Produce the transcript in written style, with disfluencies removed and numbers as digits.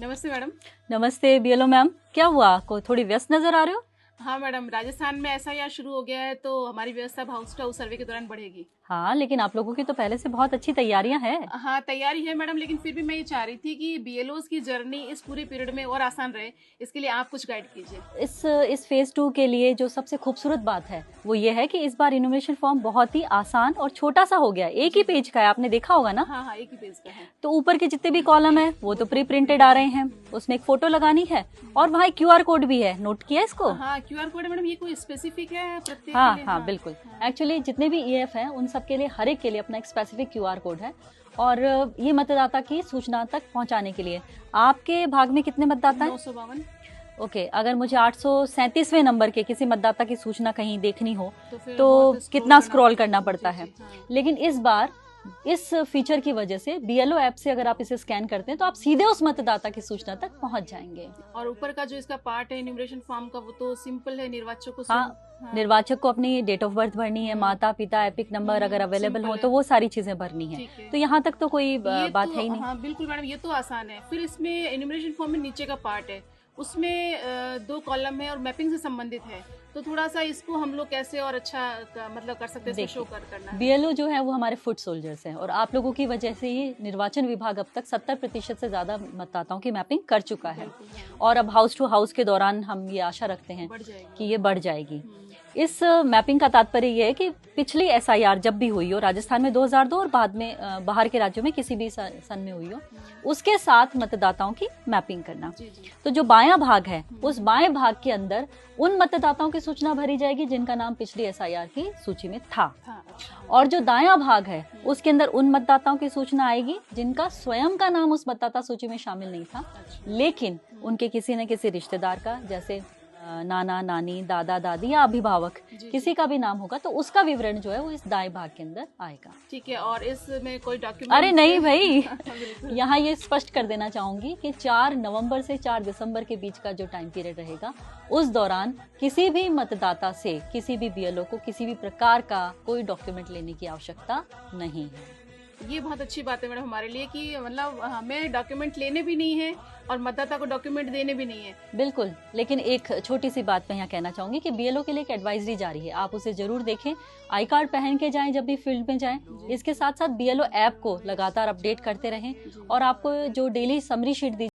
नमस्ते मैडम। नमस्ते BLO ma'am, क्या हुआ? कोई थोड़ी व्यस्त नजर आ रहे हो? हाँ मैडम, राजस्थान में एसआईआर शुरू हो गया है तो हमारी व्यवस्था हाउस टू हाउस सर्वे के दौरान बढ़ेगी। हाँ, लेकिन आप लोगों की तो पहले से बहुत अच्छी तैयारियां हैं। हाँ तैयारी है मैडम, लेकिन फिर भी मैं ये चाह रही थी कि बीएलओस की जर्नी इस पूरे पीरियड में और आसान रहे, इसके लिए आप कुछ गाइड कीजिए। इस फेज 2 के लिए जो सबसे खूबसूरत बात है वो ये है कि इस बार इनोवेशन फॉर्म बहुत ही आसान और छोटा सा हो गया। एक ही पेज का है, आपने देखा होगा ना? हाँ हाँ, एक ही पेज का है। तो ऊपर के जितने भी कॉलम है वो तो प्री प्रिंटेड आ रहे हैं, उसमें एक फोटो लगानी है और वहाँ क्यूआर कोड भी है। नोट किया इसको? हाँ क्यूआर कोड है मैडम, ये कोई स्पेसिफिक है प्रत्येक हाँ के लिए? हाँ बिल्कुल। एक्चुअली जितने भी ईएफ हैं उन सब के लिए, हर एक के लिए अपना एक स्पेसिफिक क्यूआर कोड है और ये मतदाता की सूचना तक पहुंचाने के लिए। आपके भाग में कितने मतदाता हैं? 952। ओके, अगर मुझे 837वें नंबर के किसी मतदाता की सूचना कहीं देखनी हो फिर तो बहुत कितना स्क्रॉल करना जी, पड़ता जी, है। हाँ। लेकिन इस बार इस फीचर की वजह से बीएलओ ऐप से अगर आप इसे स्कैन करते हैं तो आप सीधे उस मतदाता की सूचना तक पहुंच जाएंगे। और ऊपर का जो इसका पार्ट है इन्यूमरेशन फॉर्म का, वो तो सिंपल है, निर्वाचक को हाँ, निर्वाचक को अपनी डेट ऑफ बर्थ भरनी है, माता पिता, एपिक नंबर अगर अवेलेबल हो तो वो सारी चीजें भरनी है। तो यहाँ तक तो कोई बात है ही नहीं। हाँ बिल्कुल मैडम, ये तो आसान है। फिर इसमें इन्यूमरेशन फॉर्म में नीचे का पार्ट है, उसमें 2 कॉलम है और मैपिंग से संबंधित है, तो थोड़ा सा इसको हम लोग कैसे और अच्छा मतलब कर सकते हैं, शो करना है। बीएलओ जो है वो हमारे फुट सोल्जर्स हैं और आप लोगों की वजह से ही निर्वाचन विभाग अब तक 70% से ज्यादा मतदाताओं की मैपिंग कर चुका है और अब हाउस टू हाउस के दौरान हम ये आशा रखते हैं कि ये बढ़ जाएगी। इस मैपिंग का तात्पर्य ये है कि पिछली एसआईआर जब भी हुई हो, राजस्थान में 2002 और बाद में बाहर के राज्यों में किसी भी सन में हुई हो, उसके साथ मतदाताओं की मैपिंग करना। तो जो बायां भाग है उस बाएं भाग के अंदर उन मतदाताओं की सूचना भरी जाएगी जिनका नाम पिछली एसआईआर की सूची में था। और जो दायां भाग है उसके अंदर उन मतदाताओं की सूचना आएगी जिनका स्वयं का नाम उस मतदाता सूची में शामिल नहीं था, लेकिन उनके किसी न किसी रिश्तेदार का, जैसे नाना नानी, दादा दादी या अभिभावक, किसी का भी नाम होगा तो उसका विवरण जो है वो इस दाएं भाग के अंदर आएगा। ठीक है। और इसमें कोई डॉक्यूमेंट? अरे नहीं भाई, यहाँ ये स्पष्ट कर देना चाहूंगी कि 4 नवंबर से 4 दिसंबर के बीच का जो टाइम पीरियड रहेगा उस दौरान किसी भी मतदाता से, किसी भी बीएलओ को किसी भी प्रकार का कोई डॉक्यूमेंट लेने की आवश्यकता नहीं है। ये बहुत अच्छी बात है मैडम हमारे लिए कि मतलब हमें डॉक्यूमेंट लेने भी नहीं है और मतदाता को डॉक्यूमेंट देने भी नहीं है। बिल्कुल, लेकिन एक छोटी सी बात मैं यहाँ कहना चाहूंगी कि बीएलओ के लिए एक एडवाइजरी जारी है, आप उसे जरूर देखें। आई कार्ड पहन के जाएं जब भी फील्ड में जाएं। इसके साथ साथ बीएलओ ऐप को लगातार अपडेट करते रहें और आपको जो डेली समरी शीट दी